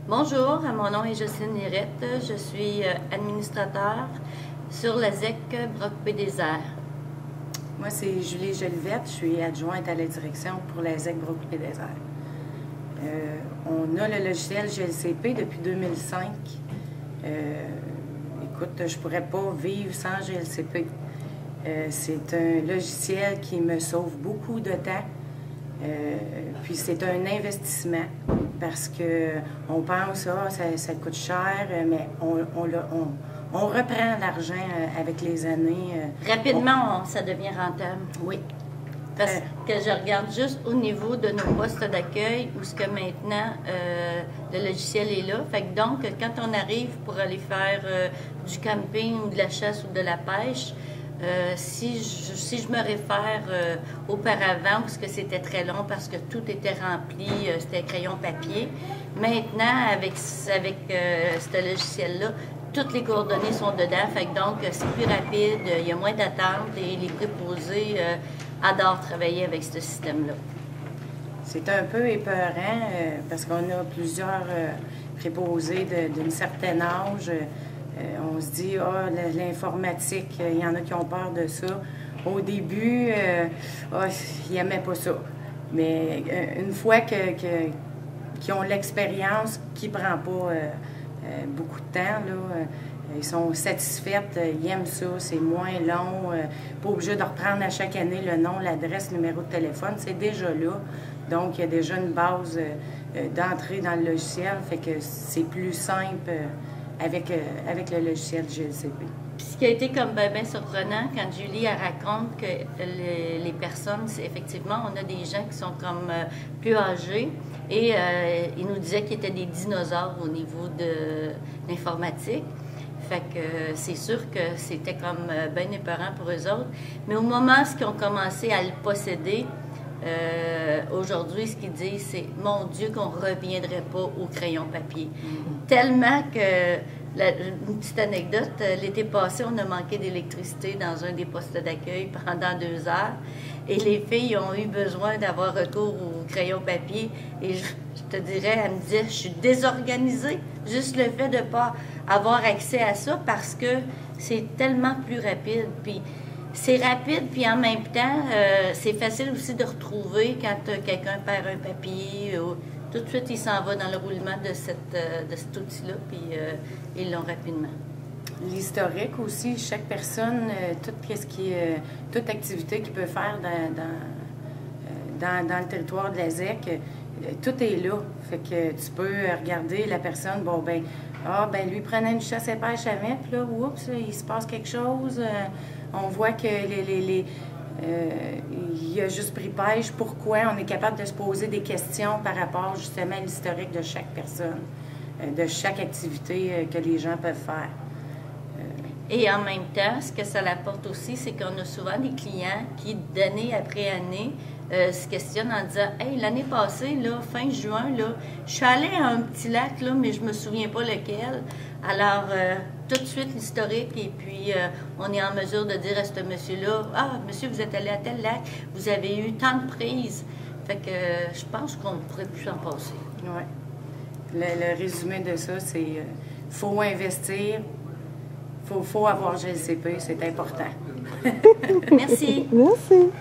Bonjour, mon nom est Jocelyne Lirette. Je suis administrateur sur la ZEC Broc-Pédésert. Moi, c'est Julie Jolivette. Je suis adjointe à la direction pour la ZEC Broc-Pédésert. On a le logiciel GLCP depuis 2005. Écoute, je ne pourrais pas vivre sans GLCP. C'est un logiciel qui me sauve beaucoup de temps. Puis c'est un investissement parce qu'on pense que ça coûte cher, mais on reprend l'argent avec les années. Rapidement, ça devient rentable. Oui. Parce que je regarde juste au niveau de nos postes d'accueil où ce que maintenant le logiciel est là. Fait que donc, quand on arrive pour aller faire du camping ou de la chasse ou de la pêche, si je me réfère auparavant, parce que c'était très long, parce que tout était rempli, c'était crayon papier, maintenant, avec ce logiciel-là, toutes les coordonnées sont dedans, fait que donc c'est plus rapide, il y a moins d'attente et les préposés adorent travailler avec ce système-là. C'est un peu épeurant parce qu'on a plusieurs préposés d'un certain âge. On se dit, l'informatique, il y en a qui ont peur de ça. Au début, ils n'aimaient pas ça. Mais une fois qu'ils ont l'expérience, qui ne prend pas beaucoup de temps, là, ils sont satisfaits, ils aiment ça, c'est moins long. Pas obligé de reprendre à chaque année le nom, l'adresse, le numéro de téléphone, c'est déjà là. Donc, il y a déjà une base d'entrée dans le logiciel, fait que c'est plus simple. Avec le logiciel GLCP. Puis ce qui a été comme bien surprenant, quand Julie elle raconte que les personnes, effectivement, on a des gens qui sont comme plus âgés et ils nous disaient qu'ils étaient des dinosaures au niveau de l'informatique. Fait que c'est sûr que c'était comme bien épeurant pour eux autres. Mais au moment où ils ont commencé à le posséder, aujourd'hui, ce qu'ils disent, c'est « Mon Dieu, qu'on ne reviendrait pas au crayon papier. Tellement que, une petite anecdote, l'été passé, on a manqué d'électricité dans un des postes d'accueil pendant 2 heures. Et les filles ont eu besoin d'avoir recours au crayon papier. Et je te dirais, elle me disait, je suis désorganisée. Juste le fait de ne pas avoir accès à ça parce que c'est tellement plus rapide. Puis, c'est rapide, puis en même temps, c'est facile aussi de retrouver quand quelqu'un perd un papier. Tout de suite, il s'en va dans le roulement de cet outil-là, puis ils l'ont rapidement. L'historique aussi, chaque personne, toute activité qu'il peut faire dans le territoire de la ZEC, tout est là. Fait que tu peux regarder la personne, lui prenait une chasse et pêche avec, puis là, oups, il se passe quelque chose. On voit que il a juste pris pêche. Pourquoi? On est capable de se poser des questions par rapport justement à l'historique de chaque personne, de chaque activité que les gens peuvent faire. Et en même temps, ce que ça apporte aussi, c'est qu'on a souvent des clients qui, d'année après année, se questionnent en disant « Hey, l'année passée, là, fin juin, là, je suis allée à un petit lac, là, mais je me souviens pas lequel. » Alors, tout de suite, l'historique, et puis on est en mesure de dire à ce monsieur-là « Ah, monsieur, vous êtes allé à tel lac, vous avez eu tant de prises. » Fait que je pense qu'on pourrait plus en passer. Oui. Le résumé de ça, c'est faut investir, faut avoir GLCP, c'est important. Merci. Merci.